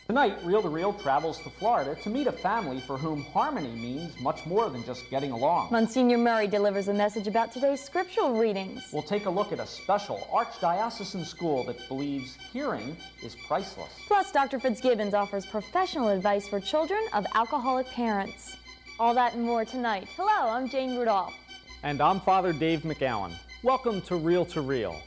Tonight, Reel to Reel travels to Florida to meet a family for whom harmony means much more than just getting along. Monsignor Murray delivers a message about today's scriptural readings. We'll take a look at a special archdiocesan school that believes hearing is priceless. Plus, Dr. Fitzgibbons offers professional advice for children of alcoholic parents. All that and more tonight. Hello, I'm Jane Rudolph. And I'm Father Dave McGowan. Welcome to Reel to Reel.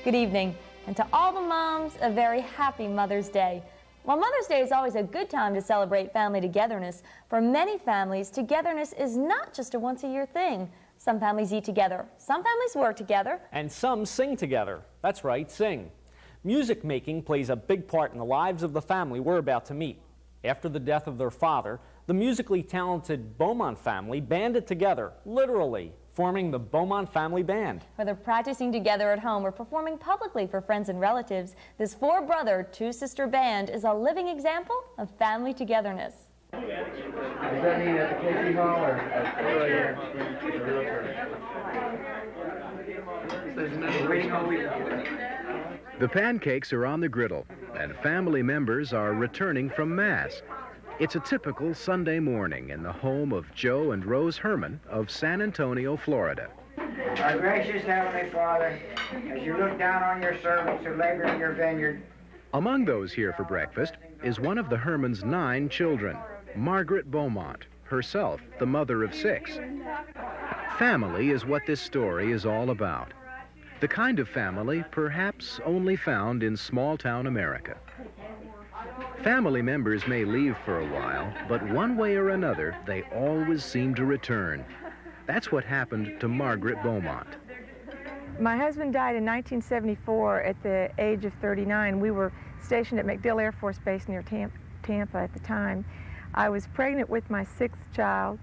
Good evening, and to all the moms, a very happy Mother's Day. While Mother's Day is always a good time to celebrate family togetherness, for many families, togetherness is not just a once-a-year thing. Some families eat together, some families work together, and some sing together. That's right, sing. Music making plays a big part in the lives of the family we're about to meet. After the death of their father, the musically talented Beaumont family banded together, literally, forming the Beaumont Family Band. Whether practicing together at home or performing publicly for friends and relatives, this four-brother, two-sister band is a living example of family togetherness. Does that mean at the Casey Hall or The pancakes are on the griddle, and family members are returning from Mass. It's a typical Sunday morning in the home of Joe and Rose Herman of San Antonio, Florida. Our gracious Heavenly Father, as you look down on your servants who labor in your vineyard. Among those here for breakfast is one of the Hermans' 9 children, Margaret Beaumont, herself the mother of 6. Family is what this story is all about. The kind of family perhaps only found in small-town America. Family members may leave for a while, but one way or another, they always seem to return. That's what happened to Margaret Beaumont. My husband died in 1974 at the age of 39. We were stationed at MacDill Air Force Base near Tampa at the time. I was pregnant with my 6th child.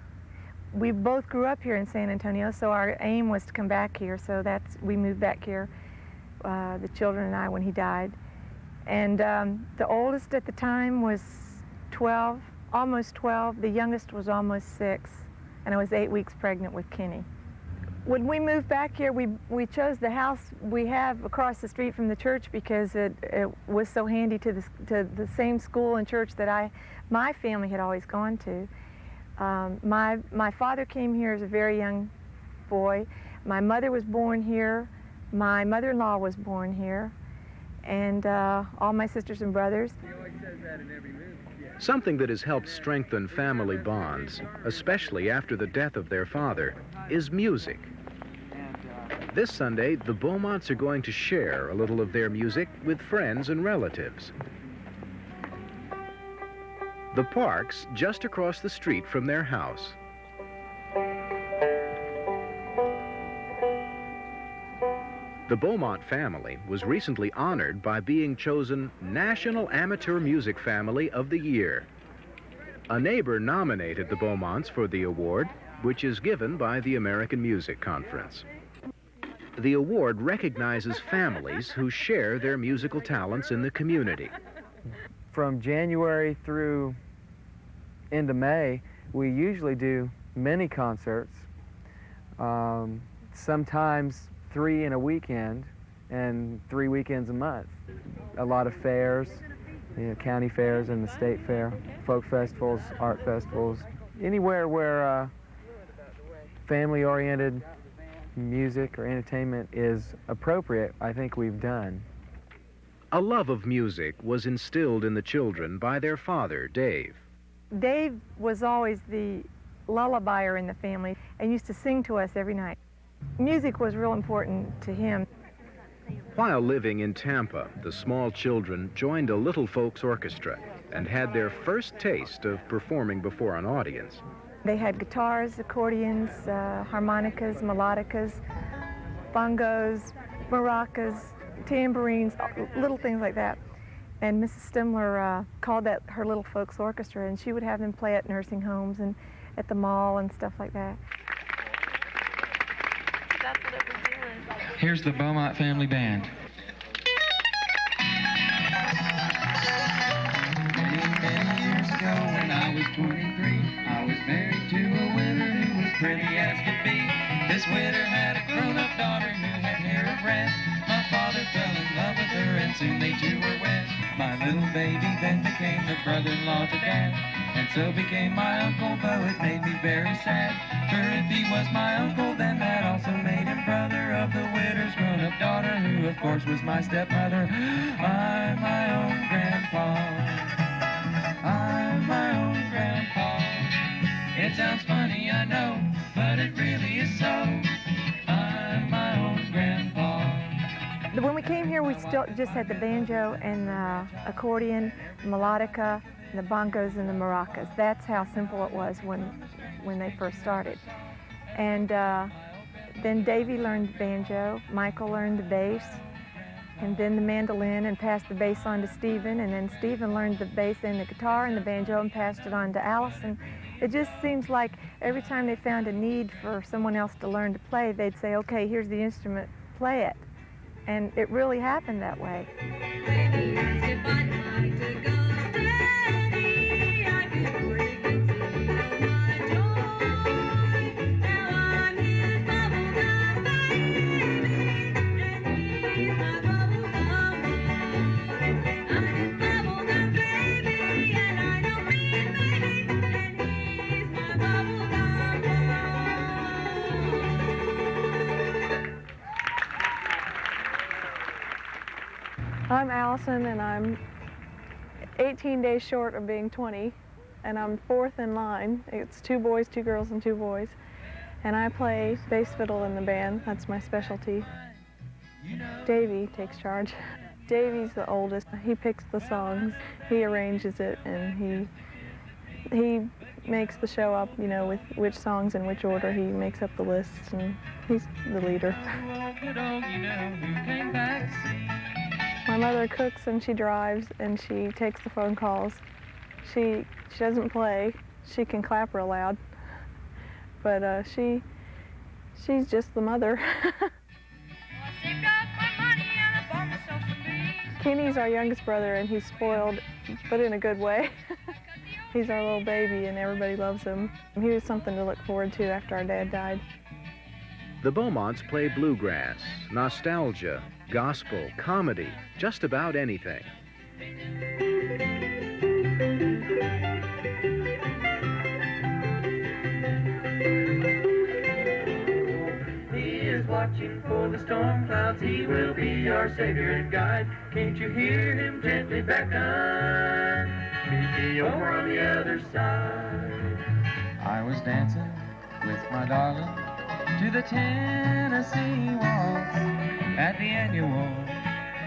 We both grew up here in San Antonio, so our aim was to come back here, so we moved back here, the children and I, when he died. And the oldest at the time was 12, almost 12. The youngest was almost 6, and I was 8 weeks pregnant with Kenny. When we moved back here, we chose the house we have across the street from the church because it was so handy to the same school and church that my family had always gone to. My father came here as a very young boy. My mother was born here. My mother-in-law was born here. And all my sisters and brothers. Something that has helped strengthen family bonds, especially after the death of their father, is music. This Sunday, the Beaumonts are going to share a little of their music with friends and relatives. The park's just across the street from their house. The Beaumont family was recently honored by being chosen National Amateur Music Family of the Year. A neighbor nominated the Beaumonts for the award, which is given by the American Music Conference. The award recognizes families who share their musical talents in the community. From January through into May, we usually do mini concerts, sometimes 3 in a weekend and 3 weekends a month. A lot of fairs, county fairs and the state fair, folk festivals, art festivals, anywhere where family-oriented music or entertainment is appropriate, I think we've done. A love of music was instilled in the children by their father, Dave. Dave was always the lullabier in the family and used to sing to us every night. Music was real important to him. While living in Tampa, the small children joined a little folks orchestra and had their first taste of performing before an audience. They had guitars, accordions, harmonicas, melodicas, bongos, maracas, tambourines, little things like that. And Mrs. Stimler called that her little folks orchestra, and she would have them play at nursing homes and at the mall and stuff like that. That's what it was doing. Here's the Beaumont Family Band. Many years ago when I was 23, I was married to a widow who was pretty as could be. This widow had a grown-up daughter who had hair of red. My father fell in love with her and soon they two were wed. My little baby then became the brother-in-law to Dad, and so became my uncle, though it made me very sad. For if he was my uncle, then that also made him brother of the widow's grown-up daughter, who of course was my stepmother. I'm my own grandpa. I'm my own grandpa. It sounds funny, I know, but it really is so. I'm my own grandpa. When we came here, we still just had the banjo and the accordion, the melodica, the bongos and the maracas. That's how simple it was when they first started. And then Davy learned the banjo, Michael learned the bass, and then the mandolin and passed the bass on to Stephen, and then Stephen learned the bass and the guitar and the banjo and passed it on to Allison. It just seems like every time they found a need for someone else to learn to play, they'd say, okay, here's the instrument, play it. And it really happened that way. I'm Allison, and I'm 18 days short of being 20, and I'm fourth in line. It's 2 boys, 2 girls, and 2 boys. And I play bass fiddle in the band. That's my specialty. Davy takes charge. Davy's the oldest. He picks the songs, he arranges it, and he makes the show up, you know, with which songs in which order. He makes up the lists, and he's the leader. My mother cooks and she drives and she takes the phone calls. She doesn't play. She can clap real loud, but she's just the mother. Kenny's our youngest brother, and he's spoiled, but in a good way. He's our little baby, and everybody loves him. He was something to look forward to after our dad died. The Beaumonts play bluegrass, nostalgia, gospel, comedy, just about anything. He is watching for the storm clouds. He will be our savior and guide. Can't you hear him gently beckon? Meet me over on the other side. I was dancing with my darling to the Tennessee waltz at the annual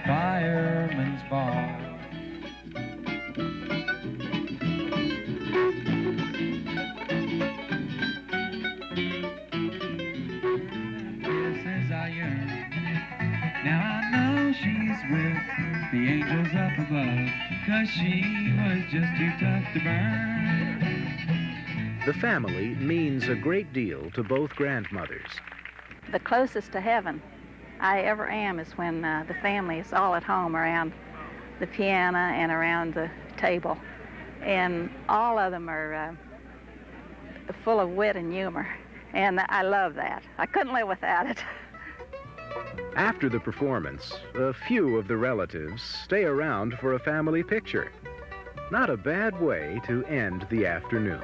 Fireman's Ball. Says I yearn. Now I know she's with the angels up above, 'cause she was just too tough to burn. The family means a great deal to both grandmothers. The closest to heaven I ever am is when the family is all at home around the piano and around the table. And all of them are full of wit and humor. And I love that. I couldn't live without it. After the performance, a few of the relatives stay around for a family picture. Not a bad way to end the afternoon.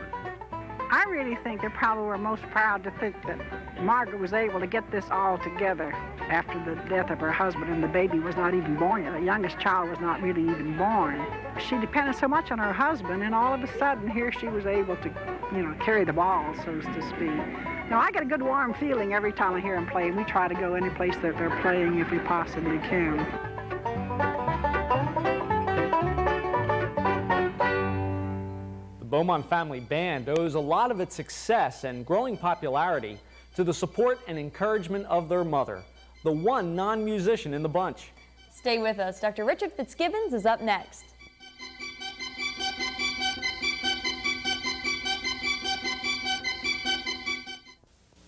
I really think they probably were most proud to think that Margaret was able to get this all together after the death of her husband, and the baby was not even born yet. The youngest child was not really even born. She depended so much on her husband, and all of a sudden here she was able to, you know, carry the ball, so to speak. Now, I get a good warm feeling every time I hear them play. We try to go any place that they're playing if we possibly can. The Beaumont Family Band owes a lot of its success and growing popularity to the support and encouragement of their mother, the one non-musician in the bunch. Stay with us. Dr. Richard Fitzgibbons is up next.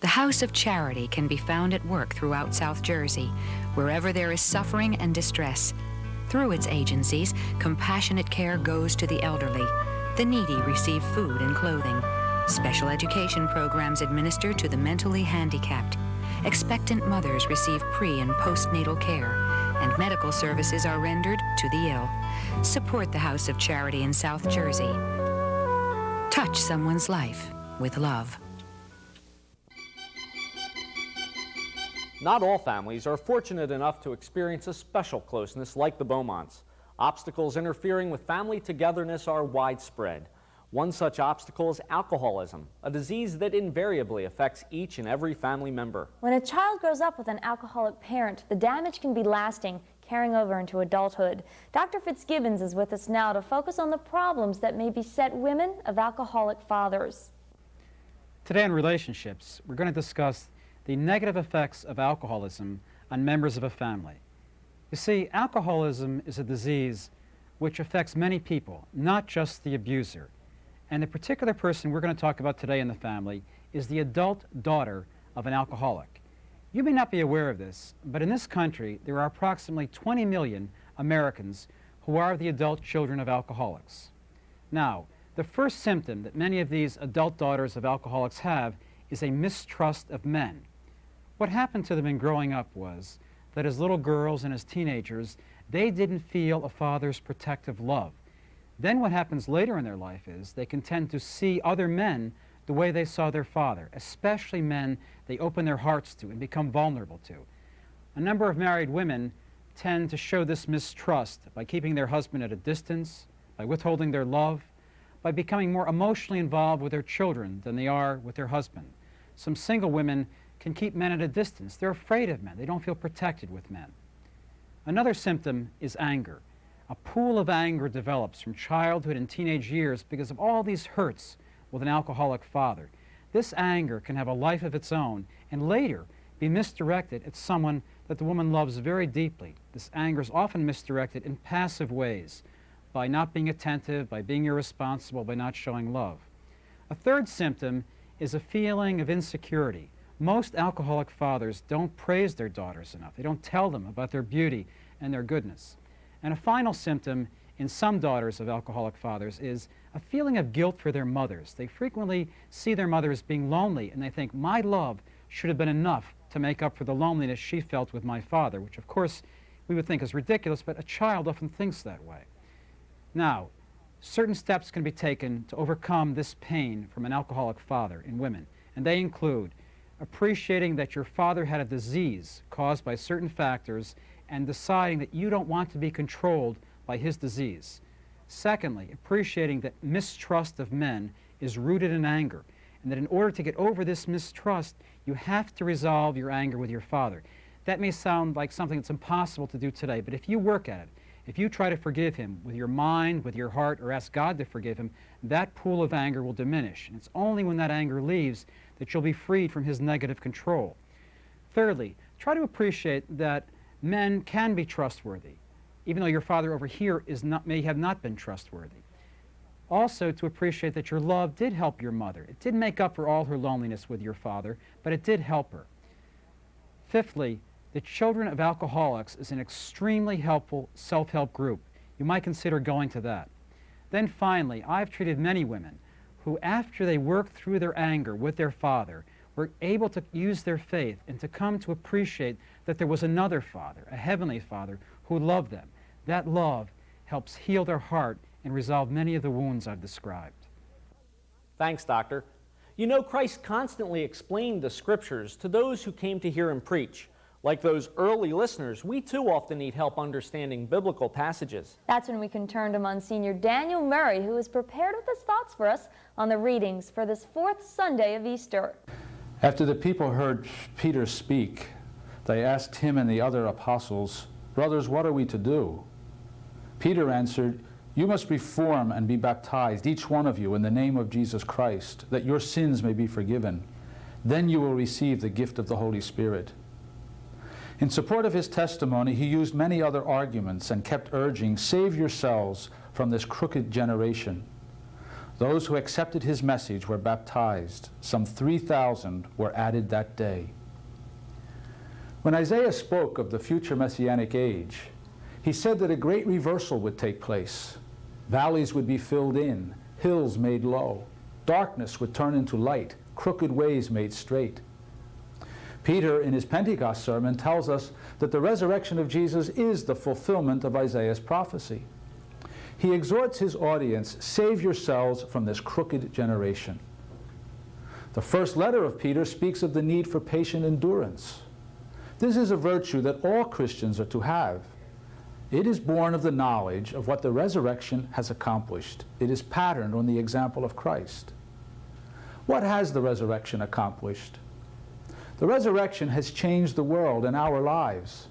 The House of Charity can be found at work throughout South Jersey, wherever there is suffering and distress. Through its agencies, compassionate care goes to the elderly. The needy receive food and clothing. Special education programs administered to the mentally handicapped. Expectant mothers receive pre- and postnatal care, and medical services are rendered to the ill. Support the House of Charity in South Jersey. Touch someone's life with love. Not all families are fortunate enough to experience a special closeness like the Beaumonts. Obstacles interfering with family togetherness are widespread. One such obstacle is alcoholism, a disease that invariably affects each and every family member. When a child grows up with an alcoholic parent, the damage can be lasting, carrying over into adulthood. Dr. Fitzgibbons is with us now to focus on the problems that may beset women of alcoholic fathers. Today in relationships, we're going to discuss the negative effects of alcoholism on members of a family. You see, alcoholism is a disease which affects many people, not just the abuser. And the particular person we're going to talk about today in the family is the adult daughter of an alcoholic. You may not be aware of this, but in this country there are approximately 20 million Americans who are the adult children of alcoholics. Now, the first symptom that many of these adult daughters of alcoholics have is a mistrust of men. What happened to them in growing up was that as little girls and as teenagers, they didn't feel a father's protective love. Then what happens later in their life is they can tend to see other men the way they saw their father, especially men they open their hearts to and become vulnerable to. A number of married women tend to show this mistrust by keeping their husband at a distance, by withholding their love, by becoming more emotionally involved with their children than they are with their husband. Some single women can keep men at a distance. They're afraid of men. They don't feel protected with men. Another symptom is anger. A pool of anger develops from childhood and teenage years because of all these hurts with an alcoholic father. This anger can have a life of its own and later be misdirected at someone that the woman loves very deeply. This anger is often misdirected in passive ways, by not being attentive, by being irresponsible, by not showing love. A third symptom is a feeling of insecurity. Most alcoholic fathers don't praise their daughters enough. They don't tell them about their beauty and their goodness. And a final symptom in some daughters of alcoholic fathers is a feeling of guilt for their mothers. They frequently see their mothers being lonely and they think, my love should have been enough to make up for the loneliness she felt with my father, which of course we would think is ridiculous, but a child often thinks that way. Now, certain steps can be taken to overcome this pain from an alcoholic father in women, and they include appreciating that your father had a disease caused by certain factors and deciding that you don't want to be controlled by his disease. Secondly, appreciating that mistrust of men is rooted in anger, and that in order to get over this mistrust, you have to resolve your anger with your father. That may sound like something that's impossible to do today, but if you work at it, if you try to forgive him with your mind, with your heart, or ask God to forgive him, that pool of anger will diminish. And it's only when that anger leaves that you'll be freed from his negative control. Thirdly, try to appreciate that men can be trustworthy, even though your father over here may have not been trustworthy. Also, to appreciate that your love did help your mother. It did make up for all her loneliness with your father, but it did help her. Fifthly, the Children of Alcoholics is an extremely helpful self-help group. You might consider going to that. Then finally, I've treated many women who, after they worked through their anger with their father, were able to use their faith and to come to appreciate that there was another father, a heavenly father, who loved them. That love helps heal their heart and resolve many of the wounds I've described. Thanks, Doctor. You know, Christ constantly explained the Scriptures to those who came to hear him preach. Like those early listeners, we too often need help understanding biblical passages. That's when we can turn to Monsignor Daniel Murray, who is prepared with his thoughts for us on the readings for this fourth Sunday of Easter. After the people heard Peter speak, they asked him and the other apostles, "Brothers, what are we to do?" Peter answered, "You must reform and be baptized, each one of you, in the name of Jesus Christ, that your sins may be forgiven. Then you will receive the gift of the Holy Spirit. In support of his testimony, he used many other arguments and kept urging, "Save yourselves from this crooked generation." Those who accepted his message were baptized. Some 3,000 were added that day. When Isaiah spoke of the future Messianic age, he said that a great reversal would take place. Valleys would be filled in, hills made low. Darkness would turn into light, crooked ways made straight. Peter, in his Pentecost sermon, tells us that the resurrection of Jesus is the fulfillment of Isaiah's prophecy. He exhorts his audience, "Save yourselves from this crooked generation." The first letter of Peter speaks of the need for patient endurance. This is a virtue that all Christians are to have. It is born of the knowledge of what the resurrection has accomplished. It is patterned on the example of Christ. What has the resurrection accomplished? The resurrection has changed the world and our lives.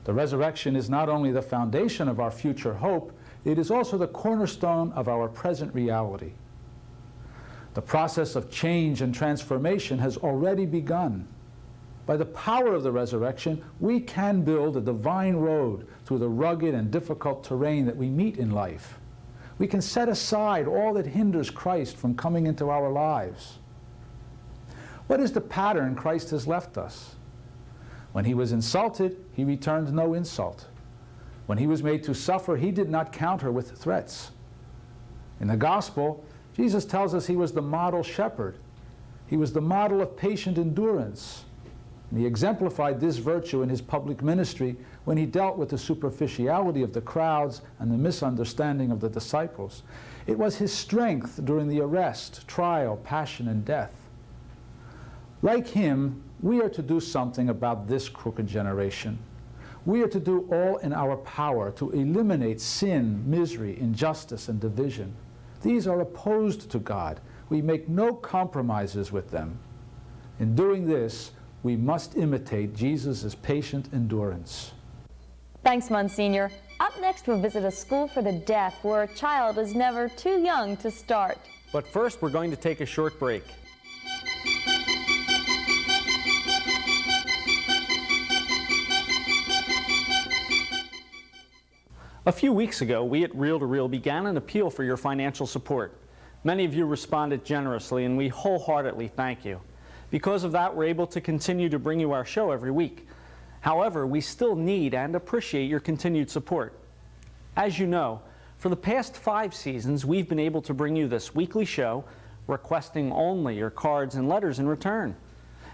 The resurrection is not only the foundation of our future hope, it is also the cornerstone of our present reality. The process of change and transformation has already begun. By the power of the resurrection, we can build a divine road through the rugged and difficult terrain that we meet in life. We can set aside all that hinders Christ from coming into our lives. What is the pattern Christ has left us? When he was insulted, he returned no insult. When he was made to suffer, he did not counter with threats. In the gospel, Jesus tells us he was the model shepherd. He was the model of patient endurance. And he exemplified this virtue in his public ministry when he dealt with the superficiality of the crowds and the misunderstanding of the disciples. It was his strength during the arrest, trial, passion, and death. Like him, we are to do something about this crooked generation. We are to do all in our power to eliminate sin, misery, injustice, and division. These are opposed to God. We make no compromises with them. In doing this, we must imitate Jesus' patient endurance. Thanks, Monsignor. Up next, we'll visit a school for the deaf where a child is never too young to start. But first, we're going to take a short break. A few weeks ago, we at Reel to Reel began an appeal for your financial support. Many of you responded generously, and we wholeheartedly thank you. Because of that, we're able to continue to bring you our show every week. However, we still need and appreciate your continued support. As you know, for the past 5 seasons, we've been able to bring you this weekly show, requesting only your cards and letters in return.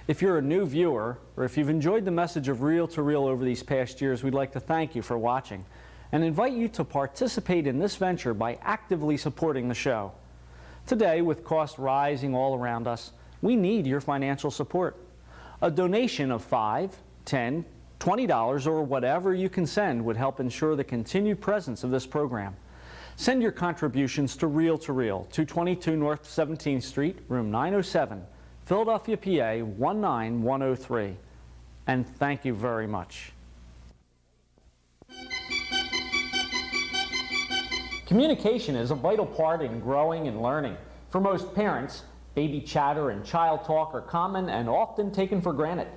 If you're a new viewer, or if you've enjoyed the message of Reel to Reel over these past years, we'd like to thank you for watching and invite you to participate in this venture by actively supporting the show. Today, with costs rising all around us, we need your financial support. A donation of $5, $10, $20, or whatever you can send would help ensure the continued presence of this program. Send your contributions to Reel, 222 North 17th Street, room 907, Philadelphia, PA 19103. And thank you very much. Communication is a vital part in growing and learning. For most parents, baby chatter and child talk are common and often taken for granted.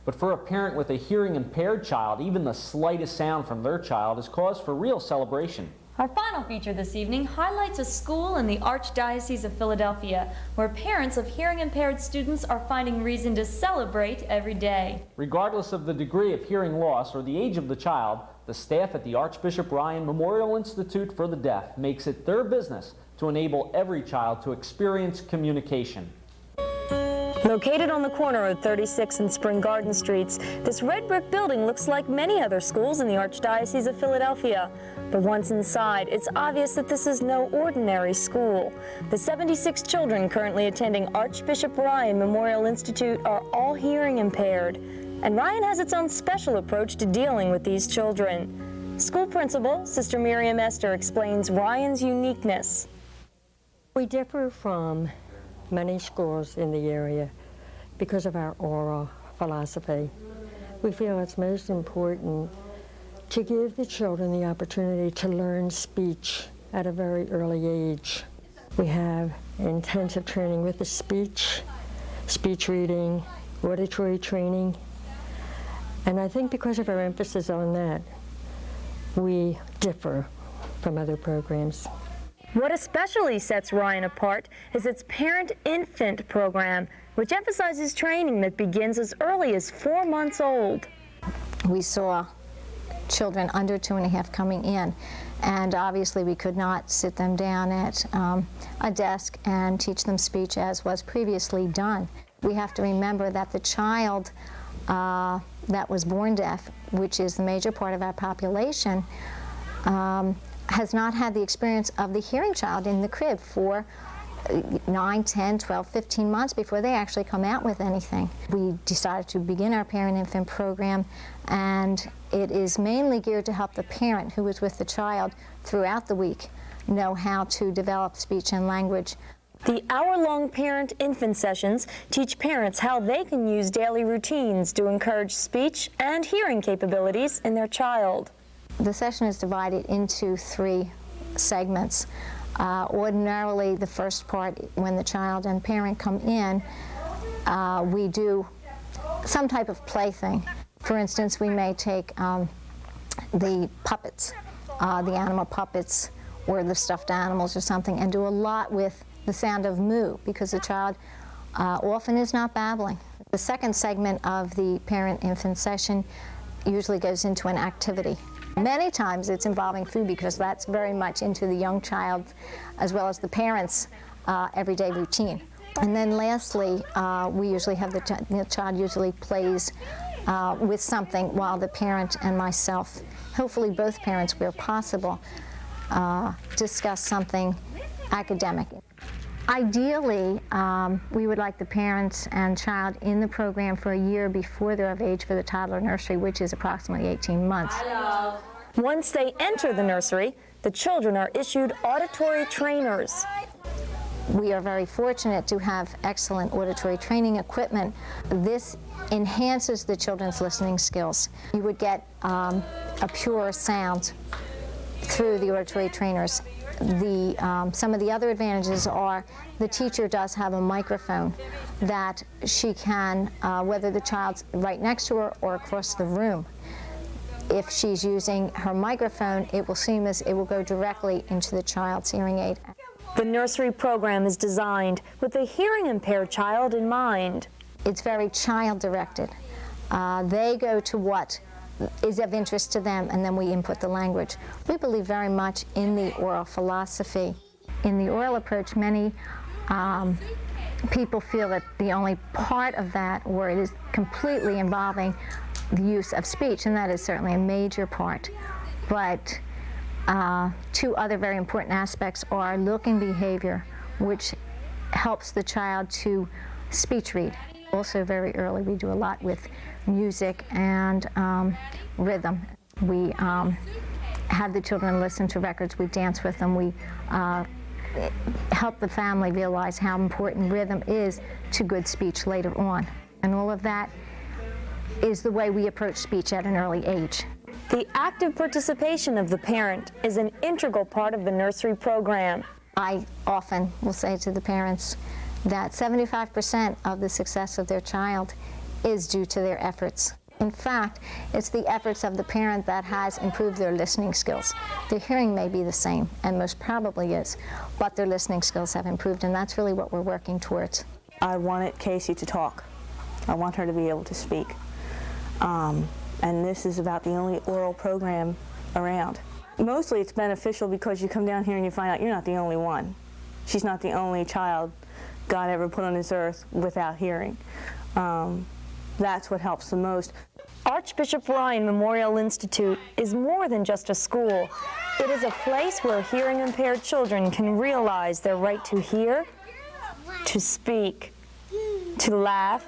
But for a parent with a hearing impaired child, even the slightest sound from their child is cause for real celebration. Our final feature this evening highlights a school in the Archdiocese of Philadelphia where parents of hearing impaired students are finding reason to celebrate every day. Regardless of the degree of hearing loss or the age of the child, the staff at the Archbishop Ryan Memorial Institute for the Deaf makes it their business to enable every child to experience communication. Located on the corner of 36 and Spring Garden Streets, this red brick building looks like many other schools in the Archdiocese of Philadelphia. But once inside, it's obvious that this is no ordinary school. The 76 children currently attending Archbishop Ryan Memorial Institute are all hearing impaired. And Ryan has its own special approach to dealing with these children. School principal, Sister Miriam Esther, explains Ryan's uniqueness. We differ from many schools in the area because of our oral philosophy. We feel it's most important to give the children the opportunity to learn speech at a very early age. We have intensive training with the speech reading, auditory training, And I think because of our emphasis on that, we differ from other programs. What especially sets Ryan apart is its parent-infant program, which emphasizes training that begins as early as 4 months old. We saw children under 2.5 coming in, and obviously we could not sit them down at a desk and teach them speech as was previously done. We have to remember that the child that was born deaf, which is the major part of our population, has not had the experience of the hearing child in the crib for 9, 10, 12, 15 months before they actually come out with anything. We decided to begin our parent-infant program, and it is mainly geared to help the parent who is with the child throughout the week know how to develop speech and language. The hour-long parent-infant sessions teach parents how they can use daily routines to encourage speech and hearing capabilities in their child. The session is divided into 3 segments. Ordinarily, the first part, when the child and parent come in, we do some type of plaything. For instance, we may take the puppets, the animal puppets, or the stuffed animals or something, and do a lot with the sound of moo, because the child often is not babbling. The second segment of the parent-infant session usually goes into an activity. Many times it's involving food, because that's very much into the young child as well as the parents' everyday routine. And then lastly, we usually have the child usually plays with something while the parent and myself, hopefully both parents where possible, discuss something academic. Ideally, we would like the parents and child in the program for a year before they're of age for the toddler nursery, which is approximately 18 months. Once they enter the nursery, the children are issued auditory trainers. We are very fortunate to have excellent auditory training equipment. This enhances the children's listening skills. You would get a pure sound through the auditory trainers. Some of the other advantages are the teacher does have a microphone that she can, whether the child's right next to her or across the room, if she's using her microphone, it will go directly into the child's hearing aid. The nursery program is designed with the hearing-impaired child in mind. It's very child-directed. They go to what is of interest to them, and then we input the language. We believe very much in the oral philosophy. In the oral approach, many people feel that the only part of that, or it is completely involving the use of speech, and that is certainly a major part. But 2 other very important aspects are looking behavior, which helps the child to speech read. Also very early, we do a lot with music and rhythm. We have the children listen to records, we dance with them, we help the family realize how important rhythm is to good speech later on. And all of that is the way we approach speech at an early age. The active participation of the parent is an integral part of the nursery program. I often will say to the parents that 75% of the success of their child is due to their efforts. In fact, it's the efforts of the parent that has improved their listening skills. Their hearing may be the same, and most probably is, but their listening skills have improved, and that's really what we're working towards. I wanted Casey to talk. I want her to be able to speak. And this is about the only oral program around. Mostly it's beneficial because you come down here and you find out you're not the only one. She's not the only child God ever put on this earth without hearing. That's what helps the most. Archbishop Ryan Memorial Institute is more than just a school. It is a place where hearing-impaired children can realize their right to hear, to speak, to laugh,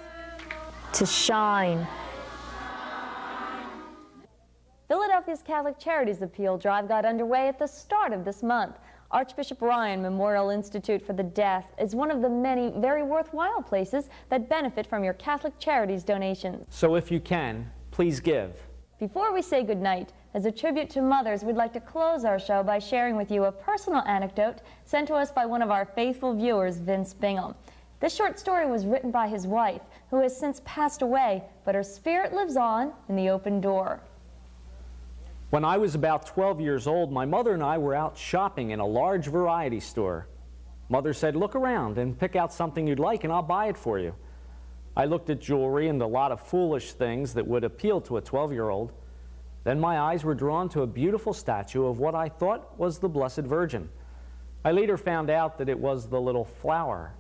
to shine. Philadelphia's Catholic Charities Appeal Drive got underway at the start of this month. Archbishop Ryan Memorial Institute for the Deaf is one of the many very worthwhile places that benefit from your Catholic Charities donations. So if you can, please give. Before we say goodnight, as a tribute to mothers, we'd like to close our show by sharing with you a personal anecdote sent to us by one of our faithful viewers, Vince Bingham. This short story was written by his wife, who has since passed away, but her spirit lives on in the open door. When I was about 12 years old, my mother and I were out shopping in a large variety store. Mother said, "Look around and pick out something you'd like and I'll buy it for you." I looked at jewelry and a lot of foolish things that would appeal to a 12-year-old. Then my eyes were drawn to a beautiful statue of what I thought was the Blessed Virgin. I later found out that it was the little flower.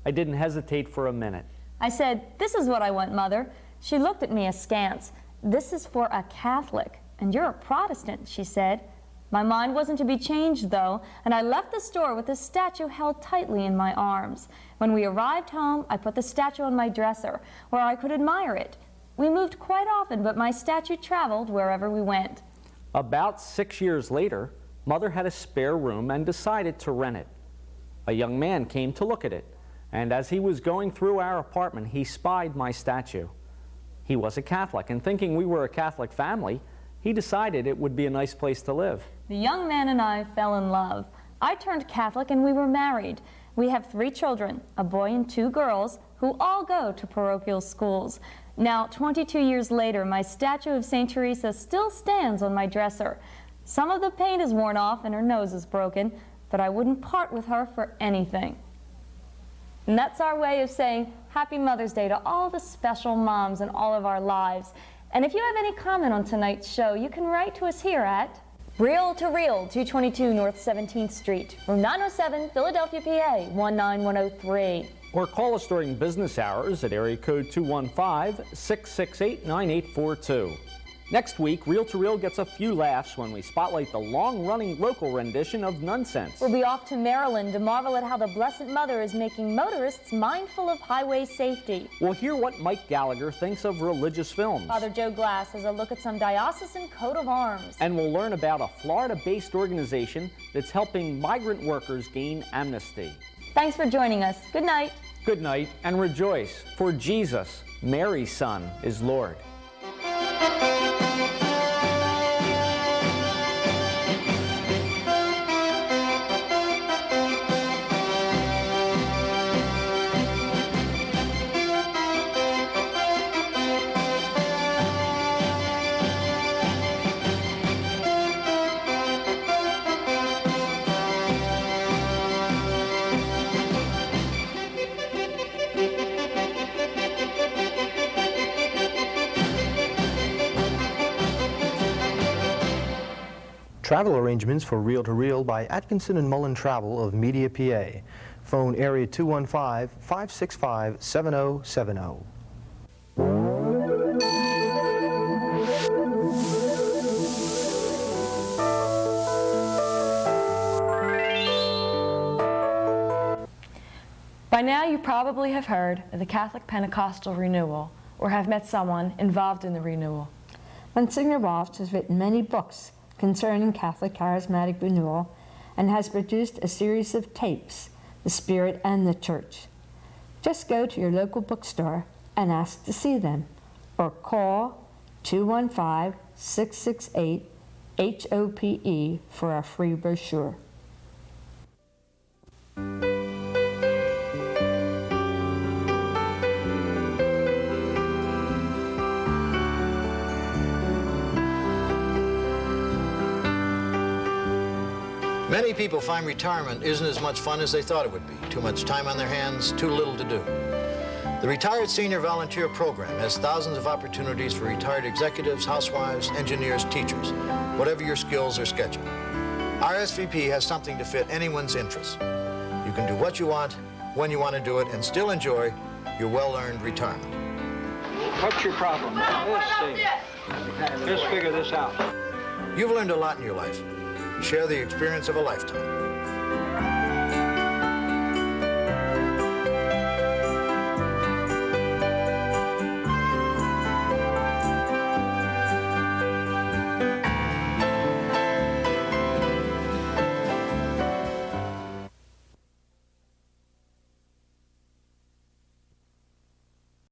I didn't hesitate for a minute. I said, "This is what I want, Mother." She looked at me askance. "This is for a Catholic, and you're a Protestant," she said. My mind wasn't to be changed, though, and I left the store with the statue held tightly in my arms. When we arrived home, I put the statue on my dresser, where I could admire it. We moved quite often, but my statue traveled wherever we went. About 6 years later, Mother had a spare room and decided to rent it. A young man came to look at it, and as he was going through our apartment, he spied my statue. He was a Catholic, and thinking we were a Catholic family, he decided it would be a nice place to live. The young man and I fell in love. I turned Catholic and we were married. We have 3 children, a boy and 2 girls, who all go to parochial schools. Now, 22 years later, my statue of St. Teresa still stands on my dresser. Some of the paint is worn off and her nose is broken, but I wouldn't part with her for anything. And that's our way of saying Happy Mother's Day to all the special moms in all of our lives. And if you have any comment on tonight's show, you can write to us here at Reel to Reel, 222 North 17th Street, room 907, Philadelphia, PA, 19103. Or call us during business hours at area code 215-668-9842. Next week, Reel to Reel gets a few laughs when we spotlight the long-running local rendition of Nonsense. We'll be off to Maryland to marvel at how the Blessed Mother is making motorists mindful of highway safety. We'll hear what Mike Gallagher thinks of religious films. Father Joe Glass has a look at some diocesan coat of arms. And we'll learn about a Florida-based organization that's helping migrant workers gain amnesty. Thanks for joining us. Good night. Good night, and rejoice, for Jesus, Mary's Son, is Lord. Travel arrangements for Reel to Reel by Atkinson and Mullen Travel of Media, PA. Phone area 215-565-7070. By now you probably have heard of the Catholic Pentecostal Renewal or have met someone involved in the renewal. Monsignor Walsh has written many books concerning Catholic Charismatic Renewal and has produced a series of tapes, The Spirit and the Church. Just go to your local bookstore and ask to see them, or call 215-668-HOPE for a free brochure. Many people find retirement isn't as much fun as they thought it would be. Too much time on their hands, too little to do. The Retired Senior Volunteer Program has thousands of opportunities for retired executives, housewives, engineers, teachers, whatever your skills or schedule. RSVP has something to fit anyone's interests. You can do what you want, when you want to do it, and still enjoy your well-earned retirement. What's your problem? Let's see. Let's figure this out. You've learned a lot in your life. Share the experience of a lifetime.